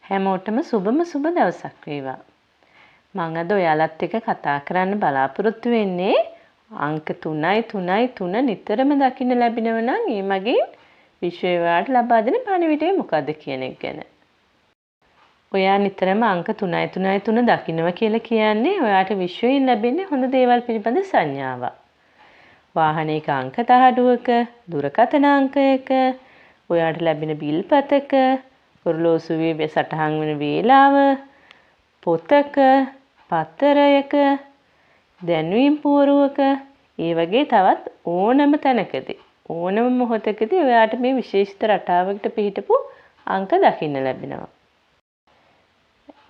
හැමෝටම සුබම සුබ දවසක් වේවා. මම අද ඔයාලත් එක්ක කතා කරන්න බලාපොරොත්තු වෙන්නේ අංක 3 නිතරම දකින්න ලැබෙනව නම් ඒ මගින් විශ්ව විවරාට ලබා දෙන පණිවිඩය මොකද්ද කියන එක ගැන. ඔයා නිතරම අංක 3 දකින්නවා කියලා කියන්නේ ඔයාට විශ්වයෙන් ලැබෙන්නේ හොඳ දේවල් පිළිබඳ සංඥාවක්. වාහනයක අංක තහඩුවක, දුරකථන අංකයක, ඔයාට ලැබෙන බිල්පතක, ඔරලෝසුවේ සටහන් වෙන වේලාව, පොතක, පත්තරයක, දැන්වීම් පුවරුවක, ඒ වගේ තවත් ඕනම තැනකදී ඕනම මොහොතකදී ඔයාට මේ විශේෂිත රටාවකට පිහිටපු අංක දකින්න ලැබෙනවා.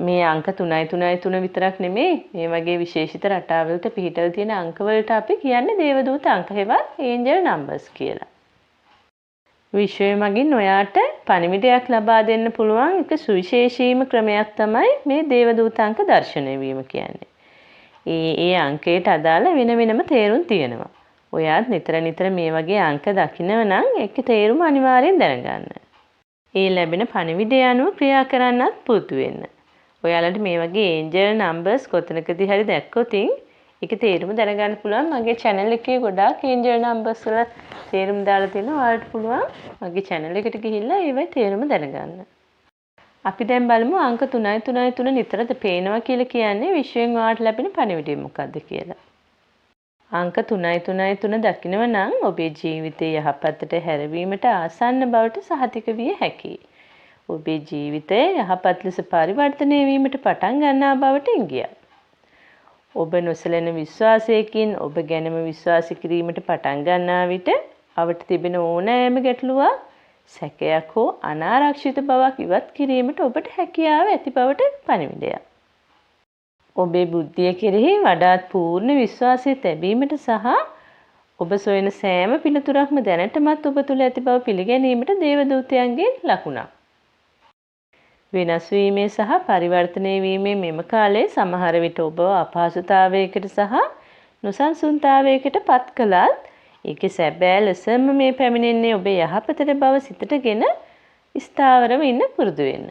මේ අංක 3 විතරක් නෙමෙයි මේ වගේ විශේෂිත රටාවලට පිහිටලා තියෙන අංක වලට අපි කියන්නේ දේවදූත අංක හෙවත් ඒන්ජල් නම්බර්ස් කියලා. විශ්වය මගින් ඔයාට පණිවිඩයක් ලබා දෙන්න පුළුවන් එක සුවිශේෂීම ක්‍රමයක් තමයි මේ දේවදූත අංක දර්ශනය වීම කියන්නේ. ඒ අංකයට අදාළ වෙන වෙනම තේරුම් තියෙනවා. ඔයාත් නිතර මේ වගේ අංක දකින්නව නම් ඒකේ තේරුම අනිවාර්යෙන් දැනගන්න. ඒ ලැබෙන පණිවිඩය අනුව ක්‍රියා කරන්නත් පුරුදු වෙන්න. ඔයාලට මේ වගේ ඒන්ජල් නම්බර්ස් කොතනකදී හරි දැක්කොත් ඒකේ තේරුම දැනගන්න පුළුවන්. මගේ channel එකේ ගොඩාක් ඒන්ජල් නම්බර්ස් වල තේරුම් දාලා තියෙනවා. ඔයාලට පුළුවන් මගේ channel එකට ගිහිල්ලා ඒවයි තේරුම දැනගන්න. අපි දැන් බලමු අංක 3 නිතරද පේනවා කියලා කියන්නේ විශ්වයෙන් ඔයාලට ලැබෙන පණිවිඩය මොකක්ද කියලා. අංක 3 දකින්නව නම් ඔබේ ජීවිතයේ යහපතට හැරවීමට ආසන්න බවට සහතික විය හැකියි. ඔබේ ජීවිතය යහපත් ලෙස පරිවර්තනය වීමට පටන් ගන්නා බවට ඉඟියක්. ඔබ නොසැලෙන විශ්වාසයකින් ඔබ ගැනම විශ්වාස කිරීමට පටන් ගන්නා විට අවට තිබෙන ඕනෑම ගැටලුවක්, සැකයක් හෝ අනාරක්ෂිත බවක් ඉවත් කිරීමට ඔබට හැකියාව ඇති බවට පණිවිඩයක්. ඔබේ බුද්ධිය කෙරෙහි වඩාත් පූර්ණ විශ්වාසය තැබීමට සහ ඔබ සොයන සෑම පිළිතුරක්ම දැනටමත් ඔබ තුළ ඇති බව පිළිගැනීමට දේවදූතයන්ගේ ලකුණක්. වෙනස් වීමේ සහ පරිවර්තනය වීමේ මෙම කාලයේ සමහර විට ඔබ අපහසුතාවයකට සහ නොසන්සුන්තාවයකට පත් කළත් ඒකේ සැබෑ ලෙසම මේ පැමිණෙන්නේ ඔබේ යහපතට බව සිතටගෙන ස්ථාවරව ඉන්න පුරුදු වෙන්න.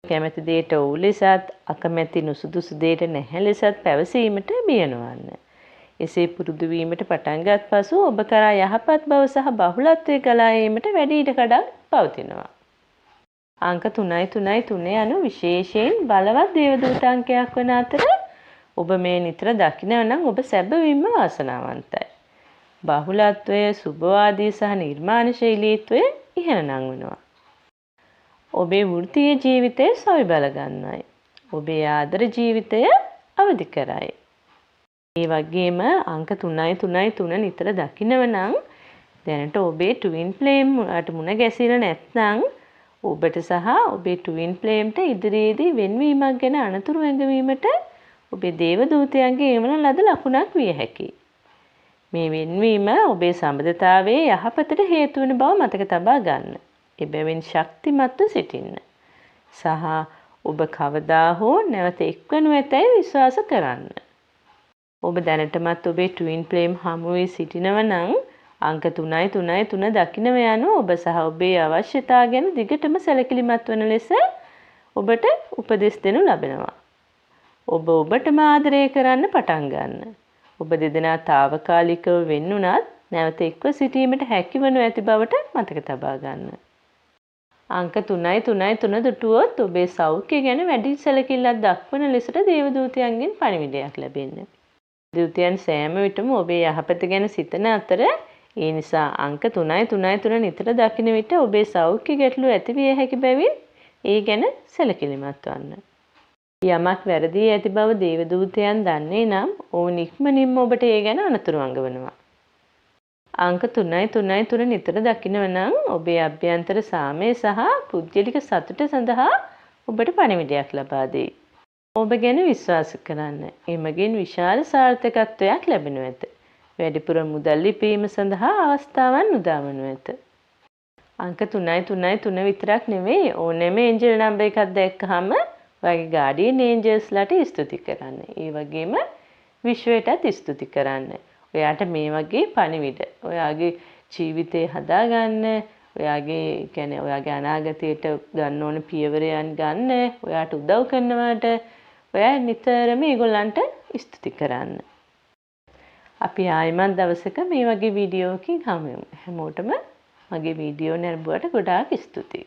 කැමැති දෙයට ඔව් ලෙසත් අකමැති නුසුදුසු දෙයට නැහැ ලෙසත් පැවසීමට බිය නොවන්න. එසේ පුරුදු වීමට පටන්ගත් පසු ඔබ කරා යහපත් බව සහ බහුලත්වයේ ගලා ඒමට වැඩි ඉඩකඩක් පවතිනවා. අංක 3 යනු විශේෂයෙන් බලවත් දේවදූත අංකයක් වන අතර ඔබ මේ නිතර දකින්නව නම් ඔබ සැබවින්ම වාසනාවන්තයි. බහුලත්වය, සුභවාදී සහ නිර්මාණශීලීත්වය ඉහළ නංවනවා. ඔබේ වෘත්තීය ජීවිතය සොය බල ගන්නයි. ඔබේ ආදර ජීවිතය අවදි කරයි. ඒ වගේම අංක 3 නිතර දකින්නව නම් දැනට ඔබේ ට්වින් ෆ්ලේම් වලට මුණ ගැසිලා නැත්නම් ඔබට සහ ඔබේ ට්වින් ෆ්ලේම්ට ඉදිරියේදී වෙන්වීමක් ගැන අනතුරු ඇඟවීමට ඔබේ දේවදූතයන්ගේ එවන ලද ලකුණක් විය හැකියි. මේ වෙන්වීම ඔබේ සම්බන්ධතාවයේ යහපතට හේතු වන බව මතක තබා ගන්න. එබැවින් ශක්තිමත්ව සිටින්න. සහ ඔබ කවදා හෝ නැවත එක්වනු ඇතැයි විශ්වාස කරන්න. ඔබ දැනටමත් ඔබේ ට්වින් ෆ්ලේම් හමුවේ සිටිනව නම් අංක 3 දකින්නව යනු ඔබ සහ ඔබේ අවශ්‍යතා ගැන දිගටම සැලකිලිමත් වන ලෙස ඔබට උපදෙස් දෙනු ලබනවා. ඔබටම ආදරය කරන්න පටන් ගන්න. ඔබ දෙදෙනා తాවකාලිකව වෙන්නුණත් නැවත එක්ව සිටීමට හැකිවනු ඇති බවට මතක තබා ගන්න. අංක 3 දුටුවොත් ඔබේ සෞඛ්‍ය ගැන වැඩි සැලකිල්ලක් දක්වන ලෙසට දේවදූතයන්ගෙන් පණිවිඩයක් ලැබෙන්නේ. දේවදූතයන් සෑම විටම ඔබේ යහපත ගැන සිතන අතර ඒ නිසා අංක 3 නිතර දකින විට ඔබේ සෞඛ්‍ය ගැටලු ඇති විය හැකි බැවින් ඒ ගැන සැලකිලිමත් වන්න. යමක් වැරදි ඇති බව දේවදූතයන් දන්නේ නම් ඔවුන් ඉක්මනින්ම ඔබට ඒ ගැන අනතුරු අඟවනවා. අංක 3 නිතර දකින්නව නම් ඔබේ අභ්‍යන්තර සාමය සහ පුද්ගලික සතුට සඳහා ඔබට පණිවිඩයක් ලබා දෙයි. ඔබ ගැන විශ්වාස කරන්න. එමගින් විශාල සාර්ථකත්වයක් ලැබෙනු ඇත. වැඩිපුර මුදල් ලිපීම සඳහා අවස්ථාවන් උදාවනු ඇත. අංක 3 විතරක් නෙවෙයි ඕනෑම ඒන්ජල් නම්බර් එකක් දැක්කහම ඔයාගේ ගාඩියන් ඒන්ජල්ස්ලාට ස්තුති කරන්න. ඒ වගේම විශ්වයටත් ස්තුති කරන්න. ඔයාට මේ වගේ පණිවිඩ ඔයාගේ ජීවිතේ හදාගන්න ඔයාගේ අනාගතයට ගන්න ඕන පියවරයන් ගන්න, ඔයාට උදව් කරනවාට ඔයා නිතරම ඒගොල්ලන්ට ස්තුති කරන්න. අපි ආයෙමත් දවසක මේ වගේ වීඩියෝකින් හමු වෙමු. හැමෝටම මගේ වීඩියෝ නැරඹුවට ගොඩාක් ස්තුතියි.